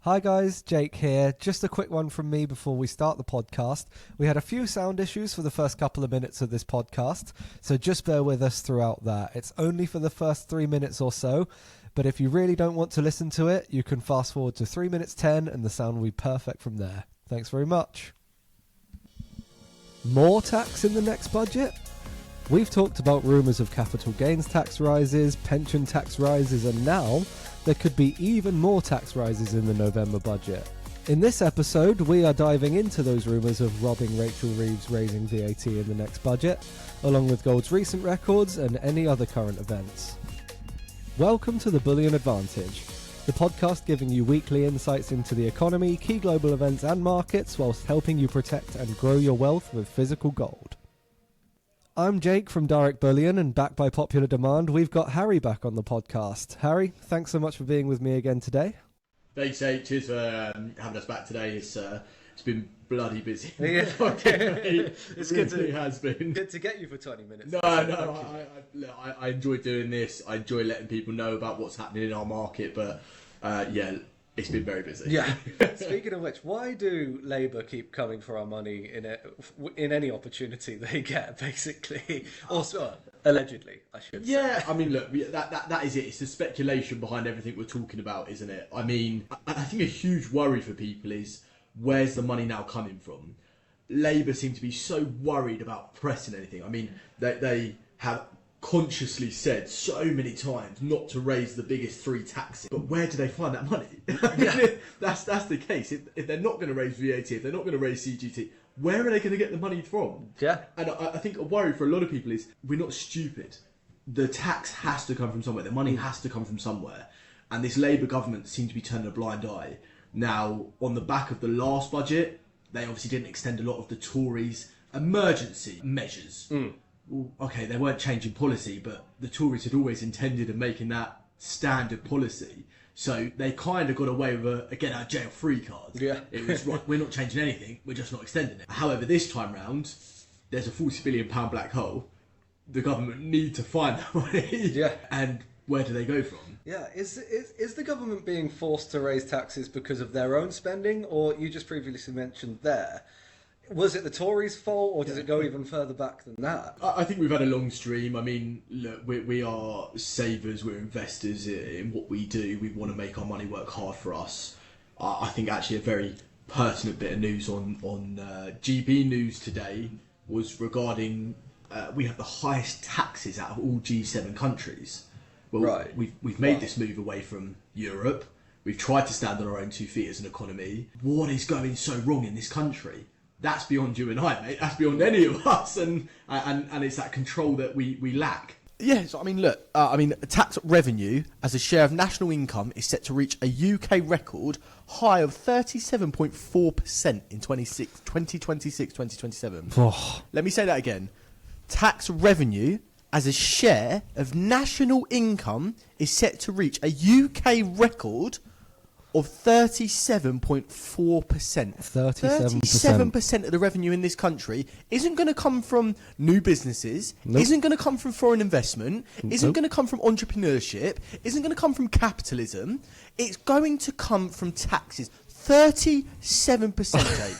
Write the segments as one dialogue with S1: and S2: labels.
S1: Hi guys, Jake here. Just a quick one from me before we start the podcast. We had a few sound issues for the first couple of minutes of this podcast, so just bear with us throughout that. It's only for the first 3 minutes or so, but if you really don't want to listen to it, you can fast forward to 3 minutes 10 and the sound will be perfect from there. Thanks very much. More tax in the next budget? We've talked about rumours of capital gains tax rises, pension tax rises, and now there could be even more tax rises in the November budget. In this episode, we are diving into those rumours of robbing Rachel Reeves raising VAT in the next budget, along with gold's recent records and any other current events. Welcome to the Bullion Advantage, the podcast giving you weekly insights into the economy, key global events and markets, whilst helping you protect and grow your wealth with physical gold. I'm Jake from Direct Bullion, and backed by popular demand, we've got Harry back on the podcast. Harry, thanks so much for being with me again today.
S2: Thanks, Jake. Cheers for having us back today. It's been bloody busy.
S1: Yeah,
S2: it's good to. It has been
S1: good to get you for 20 minutes.
S2: I enjoy doing this. I enjoy letting people know about what's happening in our market. But it's been very busy.
S1: Yeah. Speaking of which, why do Labour keep coming for our money in any opportunity they get, basically? Also, allegedly, I should say.
S2: Yeah, I mean, look, that is it. It's the speculation behind everything we're talking about, isn't it? I mean, I think a huge worry for people is, where's the money now coming from? Labour seem to be so worried about pressing anything. I mean, they have consciously said so many times not to raise the biggest three taxes, but where do they find that money? That's the case. If they're not going to raise VAT, if they're not going to raise CGT, where are they going to get the money from?
S1: Yeah.
S2: And I think a worry for a lot of people is, we're not stupid. The tax has to come from somewhere. The money has to come from somewhere. And this Labour government seems to be turning a blind eye. Now, on the back of the last budget, they obviously didn't extend a lot of the Tories' emergency measures. Well, okay, they weren't changing policy, but the Tories had always intended of making that standard policy. So they kind of got away with a get-out-of-jail-free card. Yeah. It was, right, we're not changing anything, we're just not extending it. However, this time round, there's a £40 billion black hole. The government need to find that money. Yeah. And where do they go from?
S1: Yeah, is the government being forced to raise taxes because of their own spending, or you just previously mentioned there? Was it the Tories' fault, or does it go even further back than that?
S2: I think we've had a long stream. I mean, look, we are savers, we're investors in what we do. We want to make our money work hard for us. I think actually a very pertinent bit of news on GB News today was regarding we have the highest taxes out of all G7 countries. Well, right. We've made this move away from Europe. We've tried to stand on our own 2 feet as an economy. What is going so wrong in this country? That's beyond you and I, mate. That's beyond any of us, and it's that control that we lack.
S3: Yes, I mean, look, tax revenue as a share of national income is set to reach a UK record high of 37.4% in 2026-2027.
S1: Oh.
S3: Let me say that again. Tax revenue as a share of national income is set to reach a UK record of 37.4%. 37% of the revenue in this country isn't going to come from new businesses, isn't going to come from foreign investment, isn't going to come from entrepreneurship, isn't going to come from capitalism. It's going to come from taxes. 37%, Jake.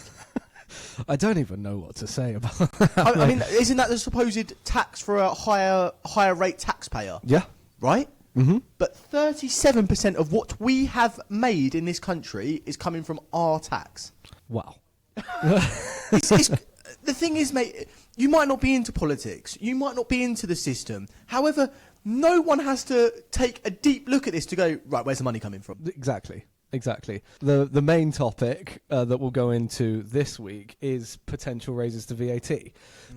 S1: I don't even know what to say about that.
S3: I mean, isn't that the supposed tax for a higher rate taxpayer?
S1: Yeah.
S3: Right?
S1: Mm-hmm.
S3: But 37% of what we have made in this country is coming from our tax.
S1: Wow.
S3: The thing is, mate, you might not be into politics. You might not be into the system. However, no one has to take a deep look at this to go, right, where's the money coming from?
S1: Exactly. The main topic that we'll go into this week is potential raises to VAT.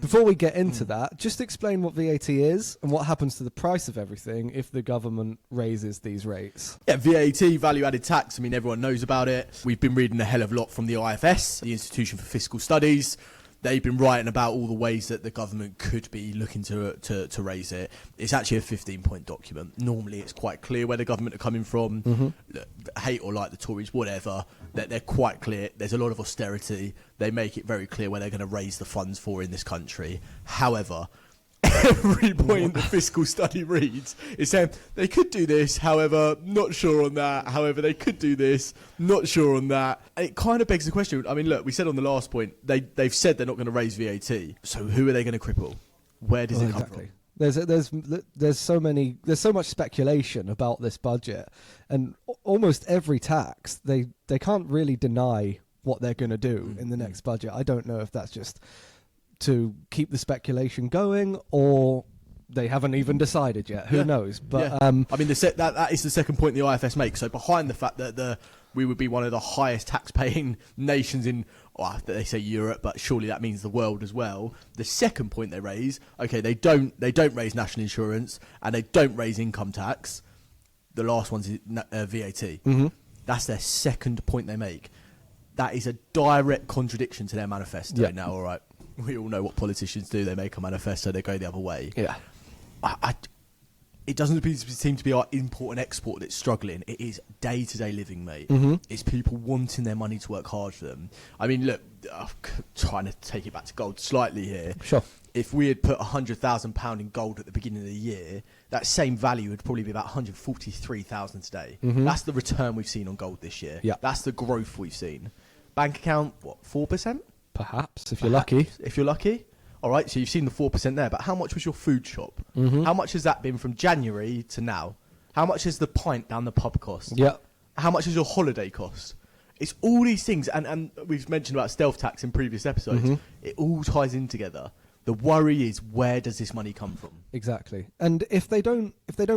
S1: Before we get into that, just explain what VAT is and what happens to the price of everything if the government raises these rates.
S3: Yeah, VAT, value-added tax, I mean, everyone knows about it. We've been reading a hell of a lot from the IFS, the Institution for Fiscal Studies. They've been writing about all the ways that the government could be looking to raise it. It's actually a 15-point document. Normally, it's quite clear where the government are coming from. Mm-hmm. Look, hate or like the Tories, whatever. They're quite clear. There's a lot of austerity. They make it very clear where they're going to raise the funds for in this country. However, every point the fiscal study reads is saying they could do this, however, not sure on that. However, they could do this, not sure on that. It kind of begs the question. I mean, look, we said on the last point, they've said they're not going to raise VAT. So who are they going to cripple? Where does it come from?
S1: There's so much speculation about this budget, and almost every tax they can't really deny what they're going to do in the next budget. I don't know if that's just to keep the speculation going, or they haven't even decided yet. Who knows? But
S3: I mean, that is the second point the IFS makes. So behind the fact that we would be one of the highest tax-paying nations in, they say Europe, but surely that means the world as well. The second point they raise, okay, they don't raise national insurance and they don't raise income tax. The last one's VAT. Mm-hmm. That's their second point they make. That is a direct contradiction to their manifesto. Yeah. Now, all right, we all know what politicians do. They make a manifesto, they go the other way.
S1: Yeah.
S3: It doesn't seem to be our import and export that's struggling. It is day-to-day living, mate.
S1: Mm-hmm.
S3: It's people wanting their money to work hard for them. I mean, look, I'm trying to take it back to gold slightly here.
S1: Sure.
S3: If we had put £100,000 in gold at the beginning of the year, that same value would probably be about 143,000 today.
S1: Mm-hmm.
S3: That's the return we've seen on gold this year.
S1: Yeah.
S3: That's the growth we've seen. Bank account, what, 4%?
S1: Perhaps, if you're lucky.
S3: If you're lucky. All right, so you've seen the 4% there, but how much was your food shop?
S1: Mm-hmm.
S3: How much has that been from January to now? How much has the pint down the pub cost?
S1: Yeah.
S3: How much has your holiday cost? It's all these things, and we've mentioned about stealth tax in previous episodes.
S1: Mm-hmm.
S3: It all ties in together. The worry is, where does this money come from?
S1: Exactly. And if they don't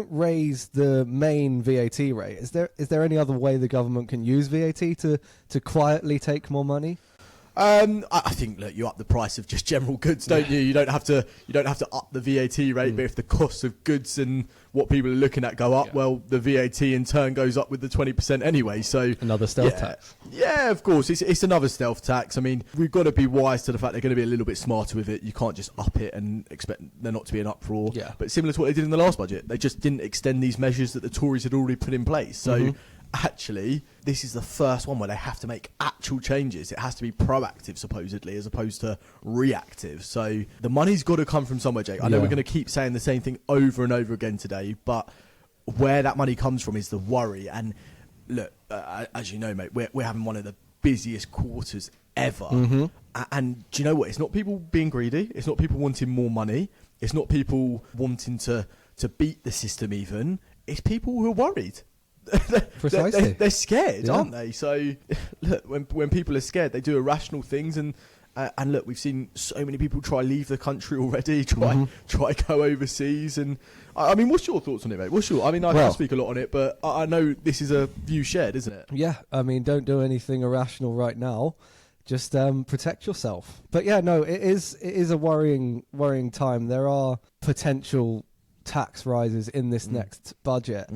S1: raise the main VAT rate, is there any other way the government can use VAT to quietly take more money?
S3: I think, look, you up the price of just general goods, don't you? You don't have to up the VAT rate, but if the costs of goods and what people are looking at go up, well, the VAT in turn goes up with the 20% anyway. So
S1: another stealth tax.
S3: Yeah, of course, it's another stealth tax. I mean, we've got to be wise to the fact they're going to be a little bit smarter with it. You can't just up it and expect there not to be an uproar.
S1: Yeah.
S3: But similar to what they did in the last budget, they just didn't extend these measures that the Tories had already put in place. So. Actually, this is the first one where they have to make actual changes. It has to be proactive, supposedly, as opposed to reactive. So the money's got to come from somewhere, Jake. I know we're going to keep saying the same thing over and over again today, but where that money comes from is the worry. And look, as you know, mate, we're having one of the busiest quarters ever.
S1: Mm-hmm.
S3: And do you know what? It's not people being greedy. It's not people wanting more money. It's not people wanting to beat the system even. It's people who are worried.
S1: Precisely.
S3: They're scared, aren't they? So, look, when people are scared, they do irrational things, and look, we've seen so many people try leave the country already, try go overseas, and I mean, what's your thoughts on it, mate? I can't speak a lot on it, but I know this is a view shared, isn't it?
S1: Yeah, I mean, don't do anything irrational right now. Just protect yourself. But yeah, no, it is a worrying time. There are potential tax rises in this next budget.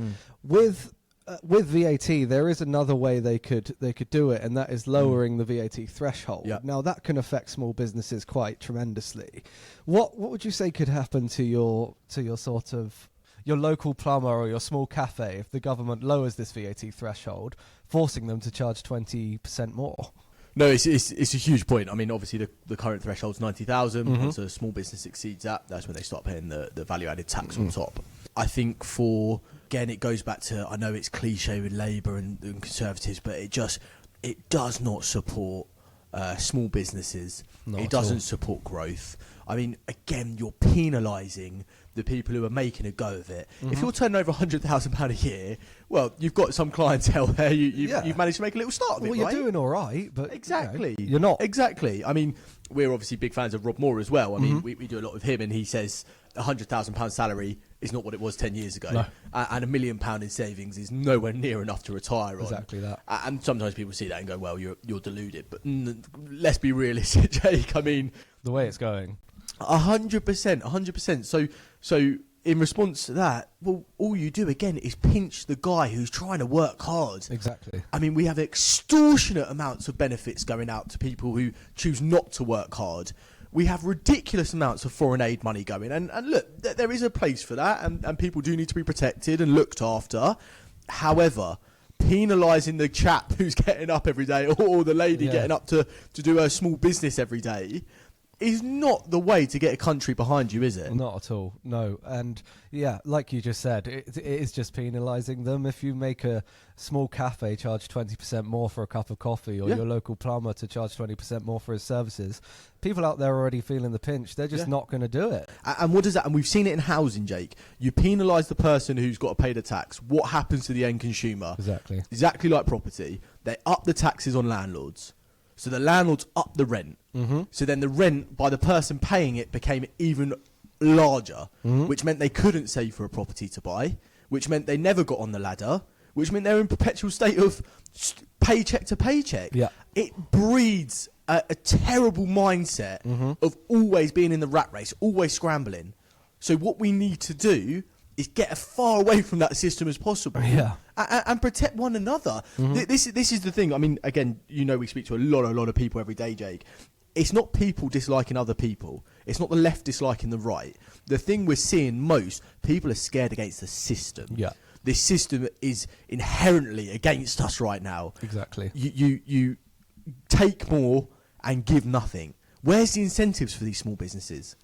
S1: With VAT, there is another way they could do it, and that is lowering the VAT threshold.
S3: Yep.
S1: Now, that can affect small businesses quite tremendously. What would you say could happen to your sort of your local plumber or your small cafe if the government lowers this VAT threshold, forcing them to charge 20% more?
S3: No, it's a huge point. I mean, obviously the current threshold's 90,000.
S1: Mm-hmm.
S3: Once a small business exceeds that, that's when they start paying the value-added tax on top. I think again, it goes back to, I know it's cliche with Labour and Conservatives, but it does not support small businesses. It doesn't support growth. I mean, again, you're penalising the people who are making a go of it.
S1: Mm-hmm.
S3: If you're turning over £100,000 a year, well, you've got some clientele there. You've managed to make a little start of it,
S1: well,
S3: right?
S1: you're doing all right, but
S3: exactly,
S1: you're not.
S3: Exactly. I mean, we're obviously big fans of Rob Moore as well. I mean, we do a lot with him, and he says £100,000 salary is not what it was 10 years ago,
S1: no.
S3: And £1 million in savings is nowhere near enough to retire on.
S1: Exactly that.
S3: And sometimes people see that and go, "Well, you're deluded." But let's be realistic, Jake. I mean,
S1: the way it's going,
S3: 100%. So in response to that, well, all you do again is pinch the guy who's trying to work hard.
S1: Exactly.
S3: I mean, we have extortionate amounts of benefits going out to people who choose not to work hard. We have ridiculous amounts of foreign aid money going. And look, there is a place for that, and people do need to be protected and looked after. However, penalising the chap who's getting up every day, or the lady getting up to do her small business every day, is not the way to get a country behind you, is it?
S1: Not at all, no. And yeah, like you just said, it is just penalising them. If you make a small cafe charge 20% more for a cup of coffee, or your local plumber to charge 20% more for his services, people out there are already feeling the pinch. They're just not going to do it.
S3: And what does that? And we've seen it in housing, Jake. You penalise the person who's got to pay the tax. What happens to the end consumer? Exactly like property. They up the taxes on landlords. So the landlords up the rent. So then the rent by the person paying it became even larger, which meant they couldn't save for a property to buy, which meant they never got on the ladder, which meant they're in perpetual state of paycheck to paycheck. It breeds a terrible mindset of always being in the rat race, always scrambling. So what we need to do is get as far away from that system as possible, and protect one another. This is the thing. I mean, again, we speak to a lot of people every day, Jake. It's not people disliking other people. It's not the left disliking the right. The thing we're seeing most, people are scared against the system. This system is inherently against us right now.
S1: Exactly.
S3: You take more and give nothing. Where's the incentives for these small businesses?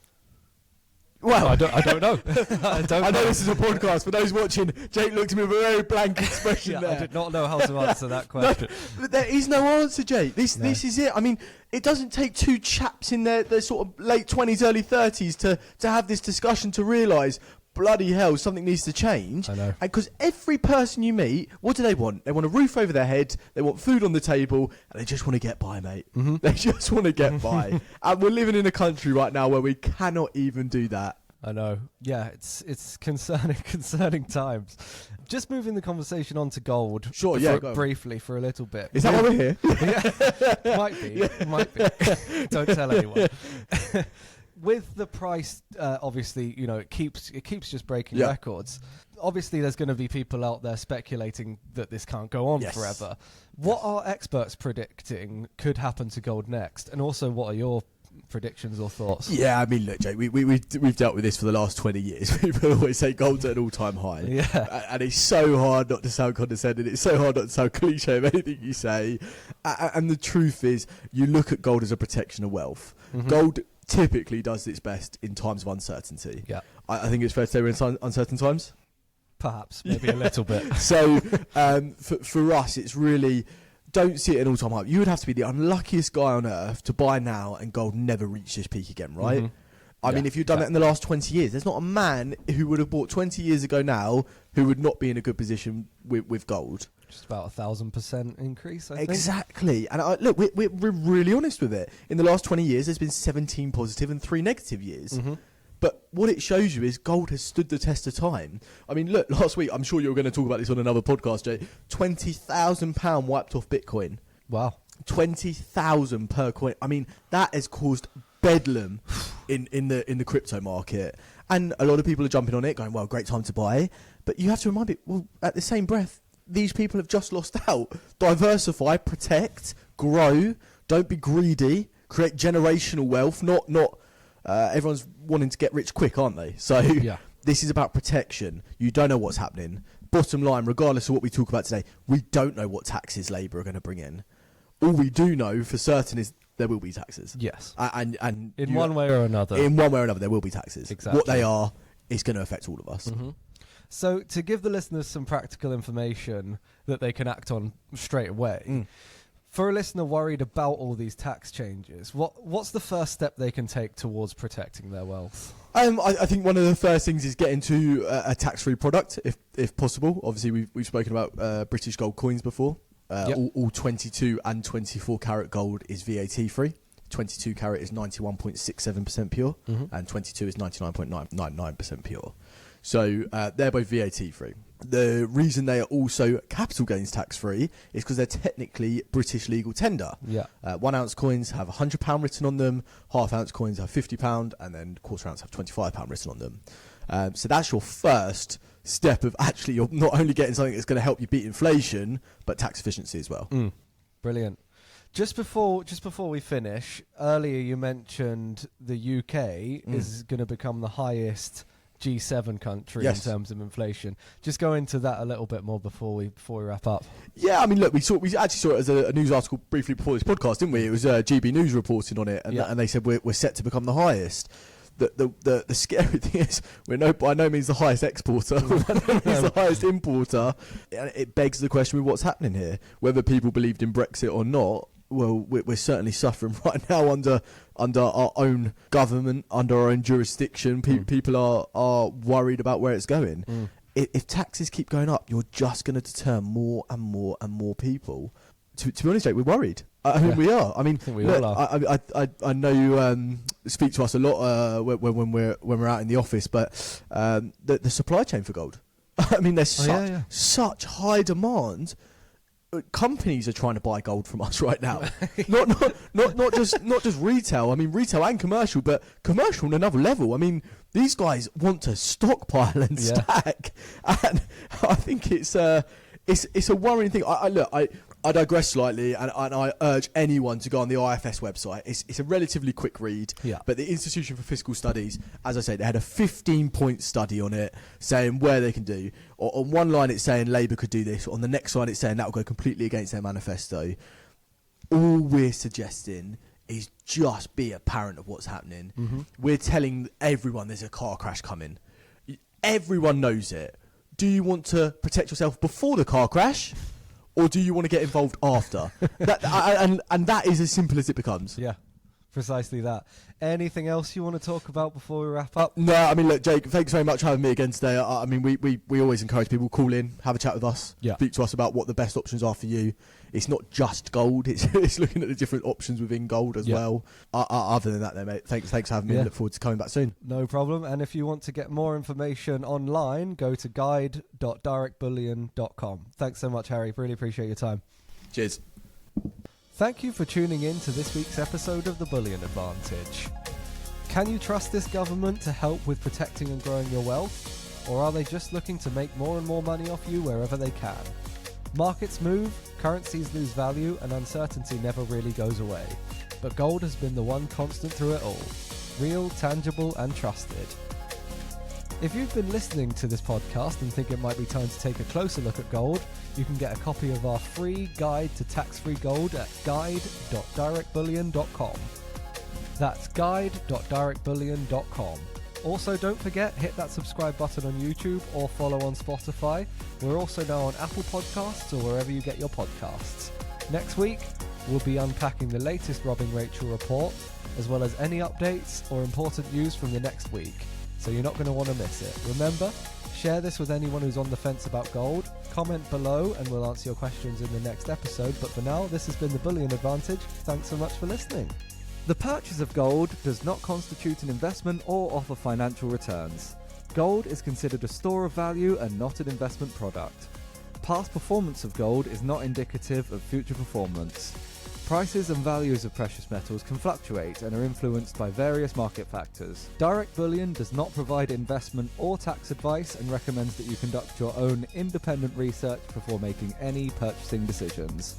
S1: Well, I don't know.
S3: I know this is a podcast. For those watching, Jake looked at me with a very blank expression there.
S1: I did not know how to answer that question.
S3: No, there is no answer, Jake. This is it. I mean, it doesn't take two chaps in their sort of late 20s, early 30s to have this discussion to realise, bloody hell, something needs to change.
S1: I know.
S3: Because every person you meet, what do they want? They want a roof over their head, they want food on the table, and they just want to get by, mate. They just want to get by. And we're living in a country right now where we cannot even do that.
S1: I know. Yeah, it's concerning times. Just moving the conversation on to gold.
S3: Sure,
S1: briefly for a little bit.
S3: Is that why we're here?
S1: Might be. Don't tell anyone. With the price, obviously, it keeps just breaking records. Obviously, there's going to be people out there speculating that this can't go on forever. What are experts predicting could happen to gold next? And also, what are your predictions or thoughts?
S3: Yeah, I mean, look, Jake, we've dealt with this for the last 20 years. People always say gold's at an all-time high. And it's so hard not to sound condescending. It's so hard not to sound cliche of anything you say. And the truth is, you look at gold as a protection of wealth. Gold typically does its best in times of uncertainty. I think it's fair to say we're in uncertain times.
S1: Perhaps, maybe a little bit.
S3: So for us, it's really, don't see it an all-time high. You would have to be the unluckiest guy on earth to buy now and gold never reach this peak again, right? I mean, if you've done it in the last 20 years, there's not a man who would have bought 20 years ago now who would not be in a good position with gold.
S1: Just about 1,000% increase, I think.
S3: Exactly. And look, we're really honest with it. In the last 20 years, there's been 17 positive and 3 negative years. But what it shows you is gold has stood the test of time. I mean, look, last week, I'm sure you were going to talk about this on another podcast, Jay. £20,000 wiped off Bitcoin.
S1: Wow.
S3: 20,000 per coin. I mean, that has caused bedlam in the crypto market. And a lot of people are jumping on it, going, well, great time to buy. But you have to remind people, well, at the same breath, these people have just lost out. Diversify, protect, grow, don't be greedy, create generational wealth, not everyone's wanting to get rich quick, aren't they? So this is about protection. You don't know what's happening. Bottom line, regardless of what we talk about today, we don't know what taxes Labour are going to bring in. All we do know for certain is there will be taxes.
S1: Yes.
S3: And
S1: in one way or another.
S3: In one way or another, there will be taxes.
S1: Exactly.
S3: What they are is going to affect all of us.
S1: So to give the listeners some practical information that they can act on straight away, for a listener worried about all these tax changes, what's the first step they can take towards protecting their wealth?
S3: I think one of the first things is get into a tax-free product, if possible. Obviously, we've spoken about British gold coins before. All 22 and 24 carat gold is VAT free. 22 carat is 91.67% pure, and 22 is 99.99% pure. So they're both VAT free. The reason they are also capital gains tax free is because they're technically British legal tender. 1 ounce coins have £100 written on them, half ounce coins have £50, and then quarter ounce have £25 written on them. So that's your first step of actually you're not only getting something that's going to help you beat inflation, but tax efficiency as well.
S1: Brilliant. Just before we finish, earlier you mentioned the UK is going to become the highest G7 country
S3: Yes.
S1: in terms of inflation. Just go into that a little bit more before we wrap up.
S3: Yeah, I mean, look, we actually saw it as a news article briefly before this podcast, didn't we? It was GB News reporting on it, and,
S1: Yeah.
S3: and they said we're set to become the highest. The scary thing is we're by no means the highest exporter, we're by no means the highest importer. And it begs the question with what's happening here, whether people believed in Brexit or not. Well, we're certainly suffering right now under our own government, under our own jurisdiction. People are worried about where it's going. If taxes keep going up, you're just going to deter more and more and more people. To be honest, Jake, we're worried. I mean, we are. I mean,
S1: I think we all are.
S3: I know you speak to us a lot when we're out in the office, but the supply chain for gold. I mean, there's such high demand. Companies are trying to buy gold from us right now. not just retail. I mean, retail and commercial, but commercial on another level. I mean, these guys want to stockpile and stack, and I think it's a worrying thing. I digress slightly, and I urge anyone to go on the IFS website. It's a relatively quick read, but the Institution for Fiscal Studies, as I say, they had a 15-point study on it, saying where they can do. On one line, it's saying Labour could do this. On the next line, it's saying that will go completely against their manifesto. All we're suggesting is just be apparent of what's happening. We're telling everyone there's a car crash coming. Everyone knows it. Do you want to protect yourself before the car crash? Or do you want to get involved after? And that is as simple as it becomes.
S1: Yeah, precisely that. Anything else you want to talk about before we wrap up?
S3: No, I mean, look, Jake, thanks very much for having me again today. I mean, we always encourage people, call in, have a chat with us, speak to us about what the best options are for you. It's not just gold, it's looking at the different options within gold as well. Other than that, though, mate, thanks for having me. I look forward to coming back soon.
S1: No problem. And if you want to get more information online, go to guide.directbullion.com. Thanks so much, Harry. Really appreciate your time.
S3: Cheers.
S1: Thank you for tuning in to this week's episode of The Bullion Advantage. Can you trust this government to help with protecting and growing your wealth? Or are they just looking to make more and more money off you wherever they can? Markets move, currencies lose value, and uncertainty never really goes away. But gold has been the one constant through it all. Real, tangible, and trusted. If you've been listening to this podcast and think it might be time to take a closer look at gold, you can get a copy of our free guide to tax-free gold at guide.directbullion.com. That's guide.directbullion.com. Also, don't forget, hit that subscribe button on YouTube or follow on Spotify. We're also now on Apple Podcasts or wherever you get your podcasts. Next week, we'll be unpacking the latest Robbing Rachel report, as well as any updates or important news from the next week. So you're not going to want to miss it. Remember, share this with anyone who's on the fence about gold. Comment below and we'll answer your questions in the next episode. But for now, this has been the Bullion Advantage. Thanks so much for listening. The purchase of gold does not constitute an investment or offer financial returns. Gold is considered a store of value and not an investment product. Past performance of gold is not indicative of future performance. Prices and values of precious metals can fluctuate and are influenced by various market factors. Direct Bullion does not provide investment or tax advice and recommends that you conduct your own independent research before making any purchasing decisions.